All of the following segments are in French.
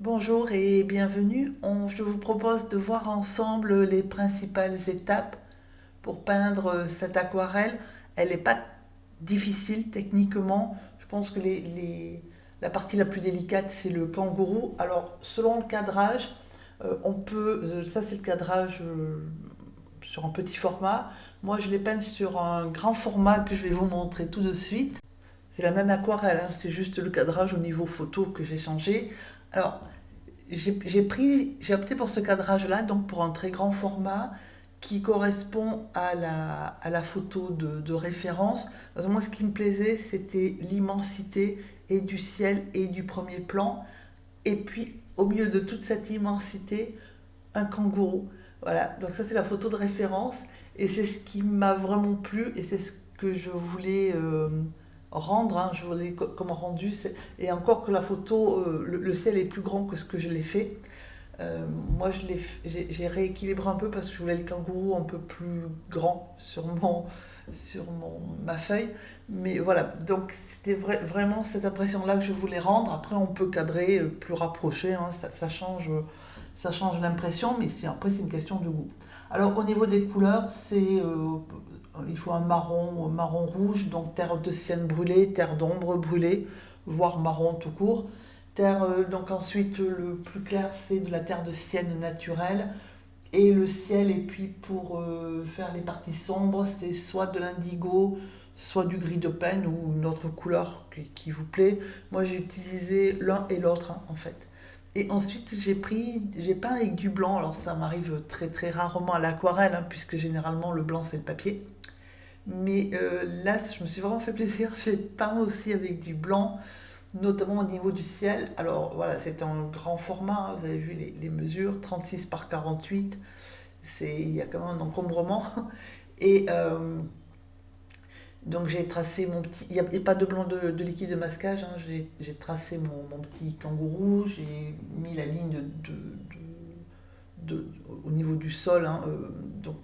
Bonjour et bienvenue. Je vous propose de voir ensemble les principales étapes pour peindre cette aquarelle. Elle n'est pas difficile techniquement. Je pense que la partie la plus délicate, c'est le kangourou. Alors, selon le cadrage, ça c'est le cadrage sur un petit format. Moi, je les peins sur un grand format que je vais vous montrer tout de suite. C'est la même aquarelle, hein, c'est juste le cadrage au niveau photo que j'ai changé. Alors, j'ai opté pour ce cadrage-là, donc pour un très grand format qui correspond à la photo de référence. Parce que moi, ce qui me plaisait, c'était l'immensité et du ciel et du premier plan. Et puis, au milieu de toute cette immensité, un kangourou. Voilà, donc ça, c'est la photo de référence. Et c'est ce qui m'a vraiment plu et c'est ce que je voulais rendre, hein, je voulais comme rendu. Et encore que la photo, le ciel est plus grand que ce que je l'ai fait. Moi, j'ai rééquilibré un peu parce que je voulais le kangourou un peu plus grand ma feuille. Mais voilà, donc c'était vraiment cette impression-là que je voulais rendre. Après, on peut cadrer plus rapproché, hein, ça change l'impression, mais après, c'est une question de goût. Alors, au niveau des couleurs, il faut un marron rouge, donc terre de sienne brûlée, terre d'ombre brûlée, voire marron tout court. Donc ensuite, le plus clair, c'est de la terre de sienne naturelle. Et le ciel, et puis pour faire les parties sombres, c'est soit de l'indigo, soit du gris de peigne ou une autre couleur qui vous plaît. Moi, j'ai utilisé l'un et l'autre, hein, en fait. Et ensuite, j'ai peint avec du blanc. Alors ça m'arrive très très rarement à l'aquarelle, hein, puisque généralement le blanc c'est le papier. Mais là, je me suis vraiment fait plaisir. J'ai peint aussi avec du blanc, notamment au niveau du ciel. Alors voilà, c'est un grand format, hein, vous avez vu les mesures, 36 par 48. Il y a quand même un encombrement. Et donc j'ai tracé mon petit. Il n'y a pas de blanc de liquide de masquage, hein, j'ai tracé mon petit kangourou, j'ai mis la ligne au niveau du sol, hein, donc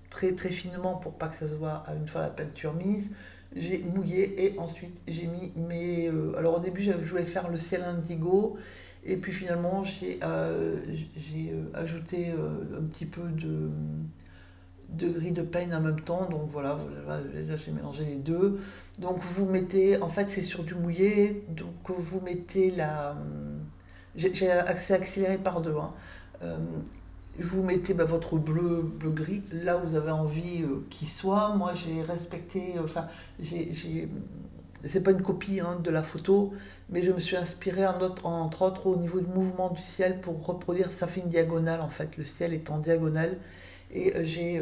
très très finement pour pas que ça se voit à une fois la peinture mise. J'ai mouillé et ensuite j'ai mis mes. Alors au début je voulais faire le ciel indigo et puis finalement j'ai ajouté un petit peu de gris de peigne en même temps. Donc voilà, là j'ai mélangé les deux. Donc vous mettez, en fait c'est sur du mouillé, donc vous mettez j'ai accéléré par deux, hein. Euh, vous mettez votre bleu-gris là où vous avez envie qu'il soit. Moi, j'ai respecté, enfin, c'est pas une copie, hein, de la photo, mais je me suis inspirée entre autres au niveau du mouvement du ciel pour reproduire. Ça fait une diagonale en fait, le ciel est en diagonale. Et j'ai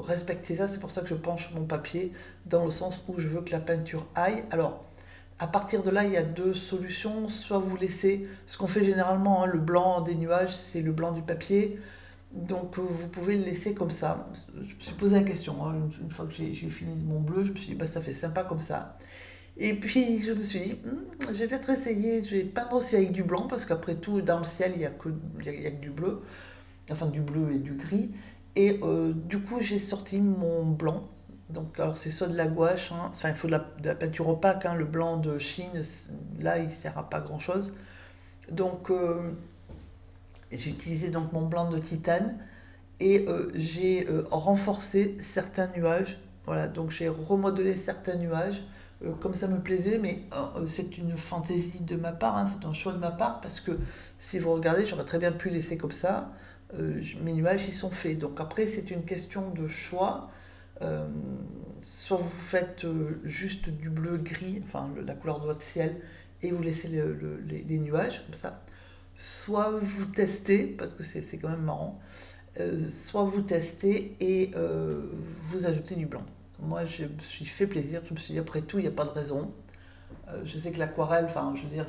respecté ça, c'est pour ça que je penche mon papier dans le sens où je veux que la peinture aille. Alors, à partir de là, il y a deux solutions. Soit vous laissez, ce qu'on fait généralement, hein, le blanc des nuages, c'est le blanc du papier. Donc vous pouvez le laisser comme ça. Je me suis posé la question, hein, une fois que j'ai fini mon bleu, je me suis dit, bah, ça fait sympa comme ça. Et puis je me suis dit, je vais peut-être essayer, je vais peindre aussi avec du blanc, parce qu'après tout, dans le ciel, il y a que du bleu, enfin du bleu et du gris. Et du coup, j'ai sorti mon blanc. Donc, alors c'est soit de la gouache, hein, enfin il faut de la peinture opaque, hein, le blanc de Chine, là il sert à pas grand-chose. Donc j'ai utilisé donc mon blanc de titane et j'ai renforcé certains nuages. Voilà, donc j'ai remodelé certains nuages comme ça me plaisait, mais c'est une fantaisie de ma part, hein, c'est un choix de ma part, parce que si vous regardez, j'aurais très bien pu laisser comme ça. Mes nuages, ils sont faits. Donc après, c'est une question de choix. Euh, Soit vous faites juste du bleu-gris, enfin la couleur de votre ciel, et vous laissez les nuages comme ça. Soit vous testez, parce que c'est quand même marrant, soit vous testez et vous ajoutez du blanc. Moi, je me suis fait plaisir, je me suis dit, après tout, il n'y a pas de raison. Je sais que l'aquarelle, enfin, je veux dire,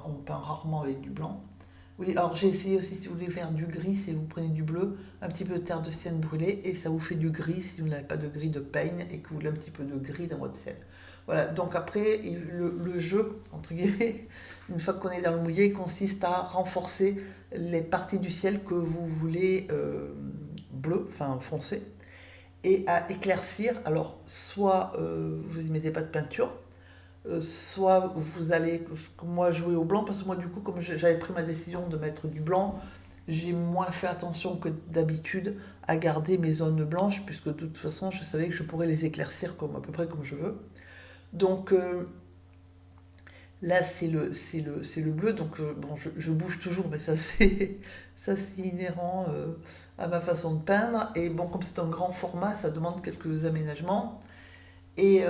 on peint rarement avec du blanc. Oui, alors j'ai essayé aussi, si vous voulez faire du gris, si vous prenez du bleu, un petit peu de terre de sienne brûlée, et ça vous fait du gris si vous n'avez pas de gris de peigne et que vous voulez un petit peu de gris dans votre ciel. Voilà, donc après, le jeu, entre guillemets, une fois qu'on est dans le mouillé, consiste à renforcer les parties du ciel que vous voulez bleu, enfin foncé, et à éclaircir. Alors, soit vous n'y mettez pas de peinture, soit vous allez, comme moi, jouer au blanc, parce que moi, du coup, comme j'avais pris ma décision de mettre du blanc, j'ai moins fait attention que d'habitude à garder mes zones blanches, puisque de toute façon, je savais que je pourrais les éclaircir comme, à peu près comme je veux. Donc là, c'est le bleu, donc bon, je bouge toujours, mais ça, ça, c'est inhérent à ma façon de peindre. Et bon, comme c'est un grand format, ça demande quelques aménagements. Et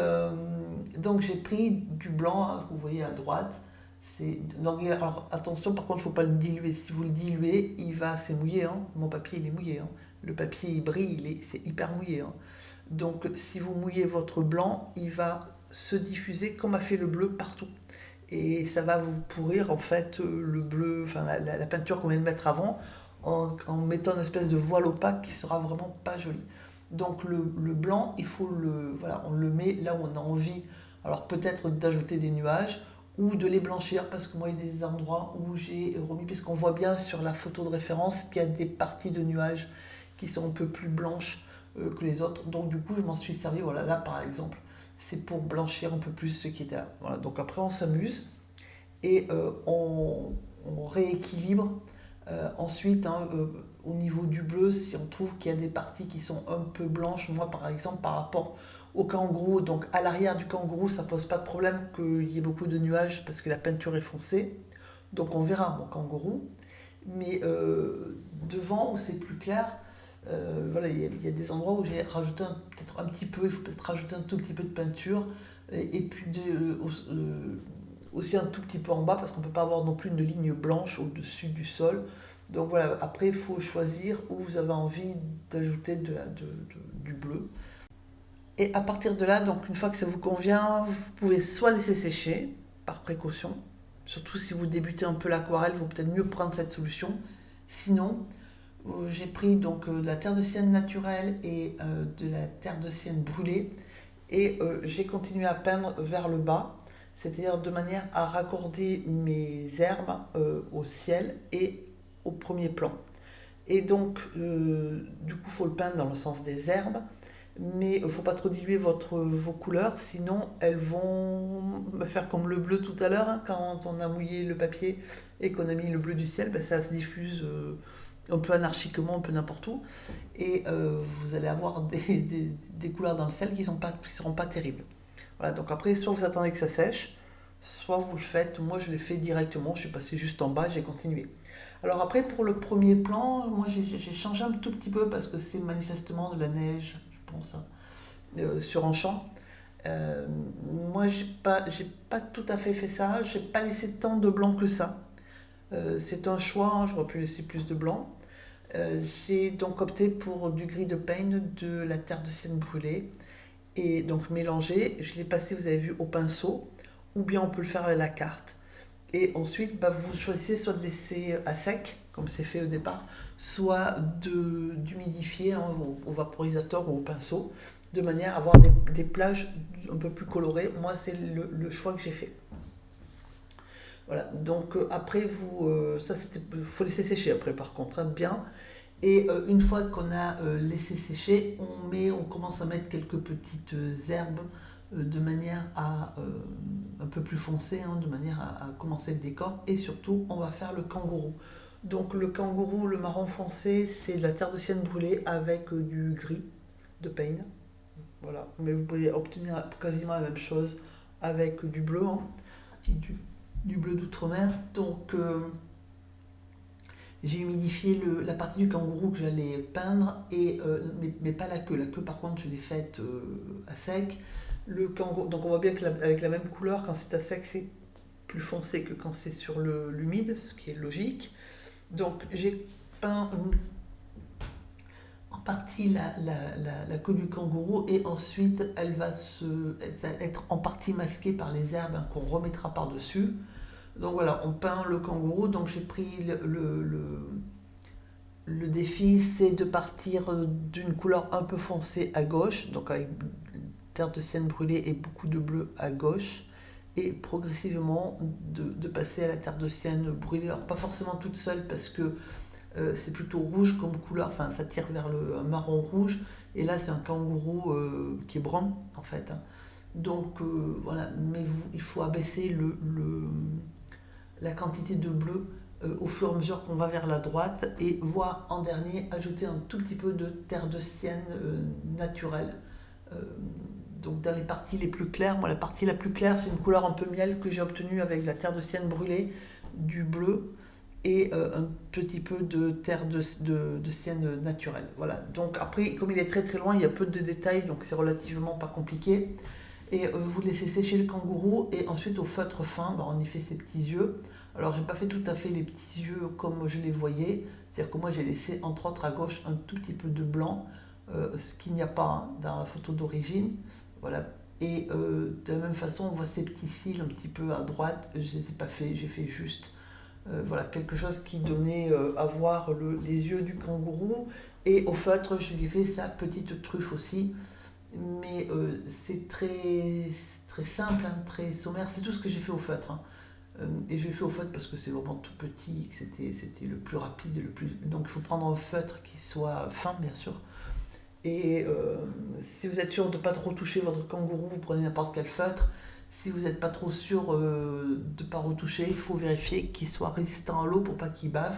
donc j'ai pris du blanc, hein, vous voyez à droite. Alors attention, par contre, il ne faut pas le diluer. Si vous le diluez, c'est mouillé. Hein. Mon papier, il est mouillé. Hein. Le papier, il brille, c'est hyper mouillé. Hein. Donc si vous mouillez votre blanc, il va se diffuser comme a fait le bleu partout. Et ça va vous pourrir en fait le bleu, enfin la peinture qu'on vient de mettre avant, en mettant une espèce de voile opaque qui sera vraiment pas jolie. Donc le blanc, voilà, on le met là où on a envie. Alors peut-être d'ajouter des nuages ou de les blanchir parce que moi il y a des endroits où j'ai remis, puisqu'on voit bien sur la photo de référence qu'il y a des parties de nuages qui sont un peu plus blanches que les autres. Donc du coup je m'en suis servi, voilà, là par exemple, c'est pour blanchir un peu plus ce qui était là. Voilà, donc après on s'amuse et on rééquilibre. Ensuite, hein, au niveau du bleu, si on trouve qu'il y a des parties qui sont un peu blanches, moi par exemple par rapport au kangourou, donc à l'arrière du kangourou, ça pose pas de problème qu'il y ait beaucoup de nuages parce que la peinture est foncée. Donc on verra mon kangourou. Mais devant où c'est plus clair, voilà, il y a des endroits où j'ai rajouté peut-être un petit peu, il faut peut-être rajouter un tout petit peu de peinture et puis aussi un tout petit peu en bas parce qu'on ne peut pas avoir non plus une ligne blanche au-dessus du sol. Donc voilà, après il faut choisir où vous avez envie d'ajouter du bleu. Et à partir de là, donc une fois que ça vous convient, vous pouvez soit laisser sécher par précaution, surtout si vous débutez un peu l'aquarelle, il vaut peut-être mieux prendre cette solution. Sinon, j'ai pris donc de la terre de sienne naturelle et de la terre de sienne brûlée et j'ai continué à peindre vers le bas, c'est-à-dire de manière à raccorder mes herbes au ciel et au premier plan. Et donc, du coup, il faut le peindre dans le sens des herbes, mais il ne faut pas trop diluer vos couleurs, sinon elles vont faire comme le bleu tout à l'heure, hein, quand on a mouillé le papier et qu'on a mis le bleu du ciel, ben, ça se diffuse un peu anarchiquement, un peu n'importe où, et vous allez avoir des couleurs dans le ciel qui ne seront pas terribles. Voilà, donc après, soit vous attendez que ça sèche, soit vous le faites. Moi, je l'ai fait directement, je suis passé juste en bas, j'ai continué. Alors après, pour le premier plan, moi, j'ai changé un tout petit peu parce que c'est manifestement de la neige, je pense, hein, sur un champ. Euh, Moi, j'ai pas tout à fait fait ça, j'ai pas laissé tant de blanc que ça. C'est un choix, hein, j'aurais pu laisser plus de blanc. J'ai donc opté pour du gris de peigne, de la terre de sienne brûlée, et donc mélangé. Je l'ai passé, vous avez vu, au pinceau, ou bien on peut le faire avec la carte. Et ensuite, bah, vous choisissez soit de laisser à sec, comme c'est fait au départ, soit d'humidifier, hein, au vaporisateur ou au pinceau, de manière à avoir des plages un peu plus colorées. Moi, c'est le choix que j'ai fait. Voilà, donc après, ça, faut laisser sécher après, par contre, hein, bien. Et une fois qu'on a laissé sécher, on commence à mettre quelques petites herbes de manière à un peu plus foncé, hein, de manière à commencer le décor. Et surtout, on va faire le kangourou. Donc le kangourou, le marron foncé, c'est de la terre de sienne brûlée avec du gris de peigne. Voilà, mais vous pouvez obtenir quasiment la même chose avec du bleu, hein, du, du bleu d'outre-mer. Donc j'ai humidifié la partie du kangourou que j'allais peindre, mais pas la queue. La queue, par contre, je l'ai faite à sec. Le kangourou, donc on voit bien qu'avec la même couleur, quand c'est à sec, c'est plus foncé que quand c'est sur l'humide, ce qui est logique. Donc j'ai peint en partie la queue du kangourou et ensuite elle va être en partie masquée par les herbes, hein, qu'on remettra par-dessus. Donc voilà, on peint le kangourou. Donc j'ai pris le défi, c'est de partir d'une couleur un peu foncée à gauche, donc avec terre de sienne brûlée et beaucoup de bleu à gauche, et progressivement de passer à la terre de sienne brûlée. Alors pas forcément toute seule parce que c'est plutôt rouge comme couleur, enfin ça tire vers un marron rouge, et là c'est un kangourou qui est brun en fait, hein. Donc voilà, mais il faut abaisser la quantité de bleu au fur et à mesure qu'on va vers la droite et voire en dernier ajouter un tout petit peu de terre de sienne naturelle. Euh, donc dans les parties les plus claires, moi la partie la plus claire c'est une couleur un peu miel que j'ai obtenue avec la terre de sienne brûlée, du bleu et un petit peu de terre de sienne naturelle. Voilà. Donc après, comme il est très très loin, il y a peu de détails, donc c'est relativement pas compliqué. Et vous laissez sécher le kangourou et ensuite au feutre fin, on y fait ses petits yeux. Alors j'ai pas fait tout à fait les petits yeux comme je les voyais, c'est-à-dire que moi j'ai laissé entre autres à gauche un tout petit peu de blanc, ce qu'il n'y a pas dans la photo d'origine. Voilà. Et de la même façon, on voit ces petits cils un petit peu à droite, je les ai pas fait, j'ai fait juste voilà, quelque chose qui donnait à voir les yeux du kangourou. Et au feutre, je lui ai fait sa petite truffe aussi. Mais c'est très, très simple, hein, très sommaire. C'est tout ce que j'ai fait au feutre. Hein. Et je l'ai fait au feutre parce que c'est vraiment tout petit, que c'était le plus rapide. Donc il faut prendre un feutre qui soit fin, bien sûr. Et si vous êtes sûr de ne pas trop toucher votre kangourou, vous prenez n'importe quel feutre. Si vous n'êtes pas trop sûr de ne pas retoucher, il faut vérifier qu'il soit résistant à l'eau pour pas qu'il bave.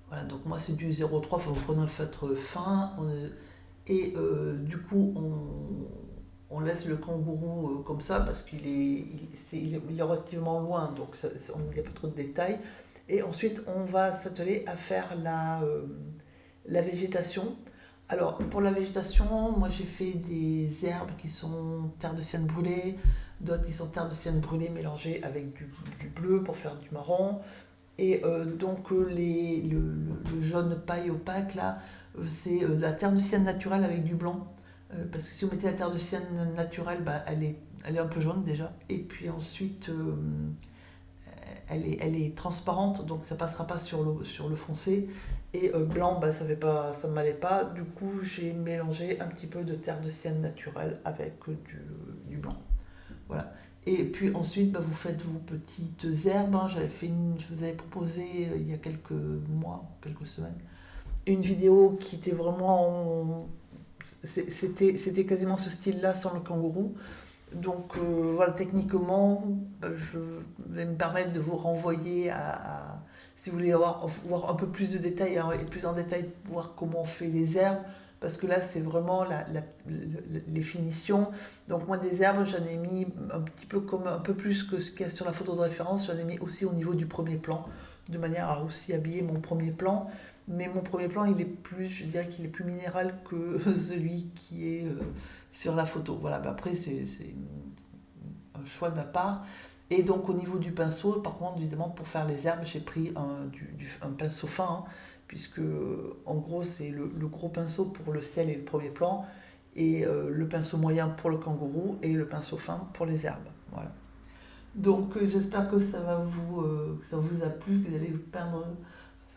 Voilà, donc moi c'est du 0,3, il faut prendre un feutre fin. Et du coup, on laisse le kangourou comme ça parce il est relativement loin, donc il n'y a pas trop de détails. Et ensuite, on va s'atteler à faire la végétation. Alors, pour la végétation, moi j'ai fait des herbes qui sont terre de sienne brûlée, d'autres qui sont terre de sienne brûlée mélangées avec du bleu pour faire du marron. Et donc, le jaune paille opaque, là, c'est la terre de sienne naturelle avec du blanc. Parce que si vous mettez la terre de sienne naturelle, bah, elle est un peu jaune déjà. Et puis ensuite, elle est transparente, donc ça passera pas sur le foncé. Et blanc, bah, ça ne m'allait pas. Du coup, j'ai mélangé un petit peu de terre de sienne naturelle avec du blanc. Voilà. Et puis ensuite, bah, vous faites vos petites herbes. Hein. Je vous avais proposé il y a quelques mois, quelques semaines, une vidéo qui était vraiment. C'était quasiment ce style-là sans le kangourou. Donc voilà, techniquement, je vais me permettre de vous renvoyer si vous voulez voir un peu plus de détails, hein, et plus en détail voir comment on fait les herbes, parce que là c'est vraiment les finitions. Donc moi des herbes, j'en ai mis un petit peu comme un peu plus que ce qu'il y a sur la photo de référence, j'en ai mis aussi au niveau du premier plan, de manière à aussi habiller mon premier plan. Mais mon premier plan, je dirais qu'il est plus minéral que celui qui est sur la photo. Voilà, ben après, c'est un choix de ma part. Et donc, au niveau du pinceau, par contre, évidemment, pour faire les herbes, j'ai pris un pinceau fin, hein, puisque, en gros, c'est le gros pinceau pour le ciel et le premier plan, et le pinceau moyen pour le kangourou, et le pinceau fin pour les herbes. Voilà. Donc, j'espère que que ça vous a plu, que vous allez peindre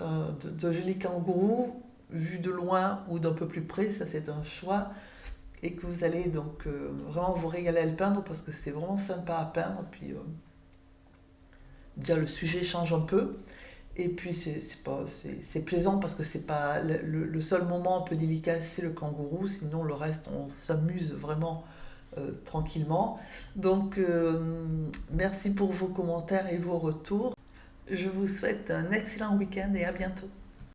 de jolis kangourous, vus de loin ou d'un peu plus près, ça c'est un choix, et que vous allez donc vraiment vous régaler à le peindre parce que c'est vraiment sympa à peindre. Puis déjà le sujet change un peu, et puis c'est plaisant parce que c'est pas le seul moment un peu délicat, c'est le kangourou, sinon le reste on s'amuse vraiment tranquillement. Donc merci pour vos commentaires et vos retours. Je vous souhaite un excellent week-end et à bientôt.